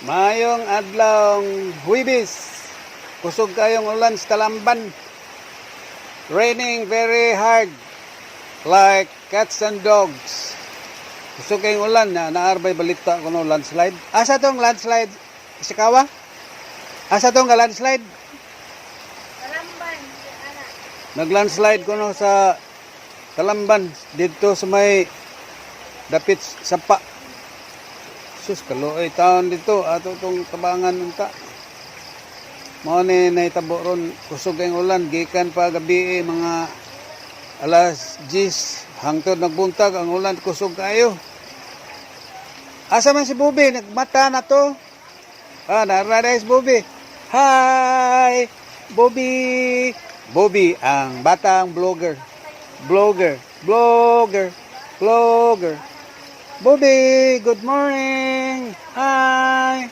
Mayong adlaw Huwebes. Kusog kayong ulan sa Talamban. Raining very hard like cats and dogs. Kusog kayong ulan na naarbay balita kuno landslide. Asa tong landslide? Isikawa? Asa tong landslide? Talamban, anak. Naglandslide kuno sa Talamban dito sa may dapit sapa. Sus kaluoy taon dito ato tong tabangan unta. Mao ni nahitabo ron kusog ang ulan gikan pa gabi mga alas 10 hangtod nagbuntag ang ulan kusog kayo. Asa man si Bobby nagmata na to? Nara si Bobby. Hi Bobby. Bobby ang batang vlogger. Vlogger. Bobby, good morning. Hi.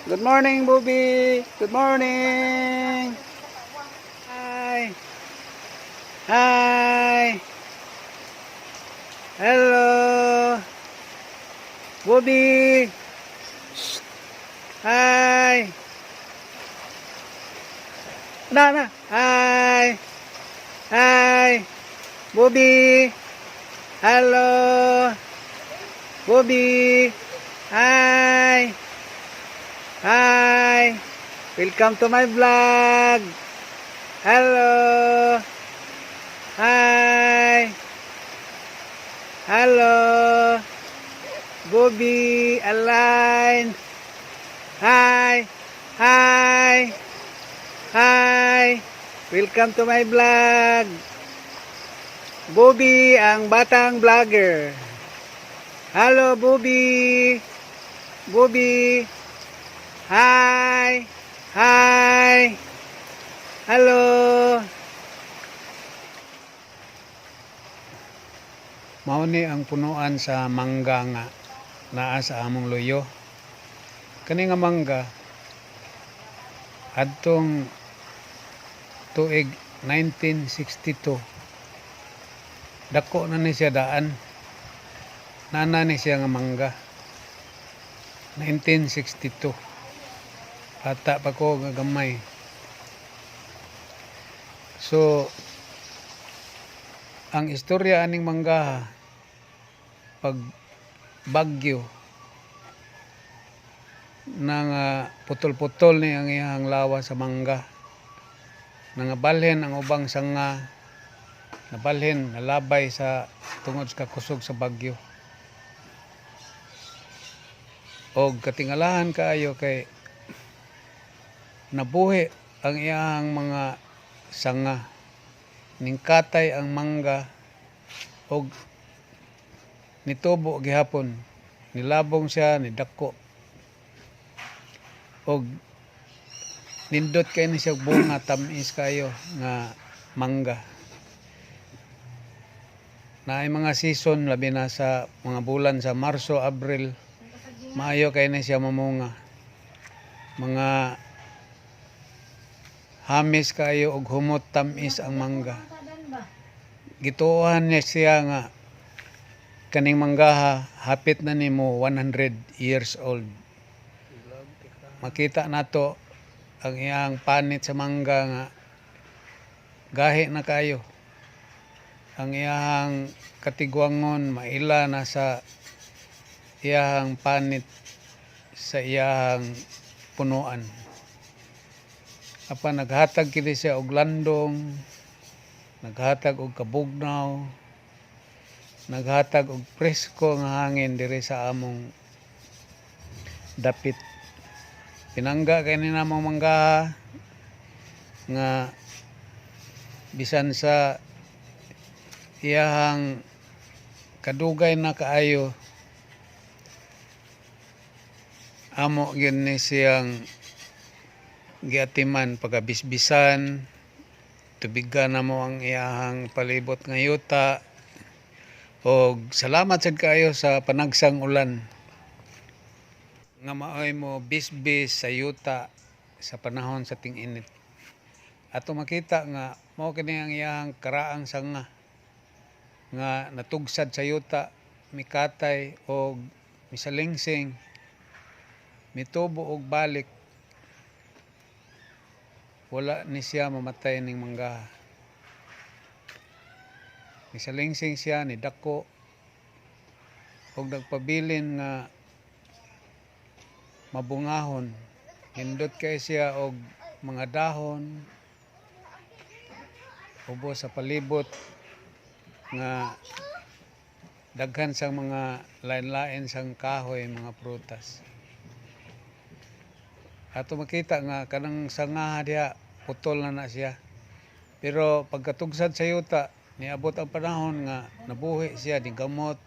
Good morning, Bobby. Good morning. Hi. Hi. Hello. Bobby. Hi. Na. Hi. Hi. Bobby. Hello. Bobby. Hi. Hi. Welcome to my vlog. Hello. Hi. Hello. Bobby, Align. Hi. Hi. Hi. Welcome to my vlog. Bobby, ang batang vlogger. Hello, Bobby. Bobby. Hi. Hi. Hello. Mao ni ang punuan sa mangga nga naa sa among loyo. Kani nga mangga adtong tuig 1962 dako na ni siya daan. Nana ni siya nga mangga 1962 bata pa ko gagamay. So ang istorya aning mangga pag bagyo nang putol-putol ni ang iyang lawa sa mangga, nangabalhin ang ubang sanga, nabalhin nalabay sa tungod sa kusog sa bagyo. Og katingalahan kaayo kay nabuhi ang iyang mga sanga, ningkatay ang mangga og nitubo gihapon, nilabong siya, nidako og nindot kay ni siya bunga tamis kayo nga mangga. Naay mga season labi na sa mga bulan sa Marso, Abril, maayo kay na siya mamunga. Mga hamis kayo og humot tamis ang mangga. Gituohan niya siya nga kaning manggaha hapit na nimo 100 years old. Makita nato ang iyang panit sa mangga nga gahi na kayo. Ang iyang katigwangon maila na sa iyang panit sa iyang punuan. Apan naghatag kini siya og landong, naghatag og kabugnaw, naghatag og presko nga hangin diri sa among dapit. Pinangga kay ni namong manggaha nga bisan sa iyang kadugay na kaayo amo gyud ni siyang giatiman pagabisbisan, tubigan na mo ang iyang palibot nga yuta. Og salamat sad kayo sa panagsang ulan nga maoy mo bisbis sa yuta sa panahon sa ting-init. Ato makita nga mao kini ang iyang karaang sanga nga natugsad sa yuta, mikatay og misalingsing mitubo og balik, wala ni siya mamatay ning manggaha. Nisalingsing siya ni dako og nagpabilin nga mabungahon. Hindot kay siya og mga dahon ubos sa palibot nga daghan sang mga lain-lain sang kahoy, mga prutas. Ato makita nga kanang sangaha diha putol na siya. Pero pagkatugsad sa yuta, niabot ang panahon nga nabuhi siya, nigamot,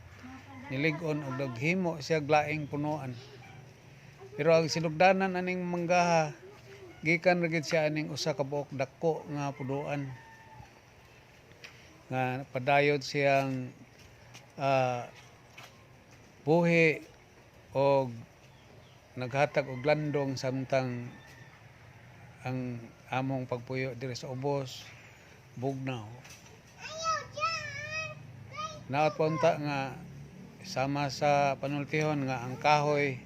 nilig-on og naghimo siya glaing punuan. Pero ang sinugdanan aning manggaha, gikan ra gid siya aning usa ka buok dako nga punuan. Nga padayod siyang buhi og naghatag og landong samtang ang among pagpuyo diri sa ubos bugnaw. Naot pa unta nga sama sa panultihon nga ang kahoy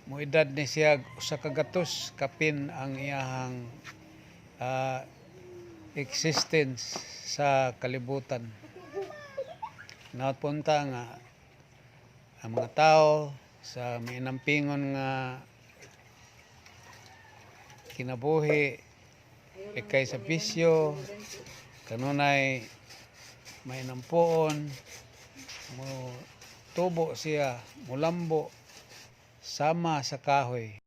moedad ni siya usa ka gatos kapin ang iyahang existence sa kalibutan. Naot pa unta nga ang mga tao sa minampingon nga kinabuhi ikay sa bisyo, kanunay may nampuon, mo tubo siya, mulambo sama sa kahoy.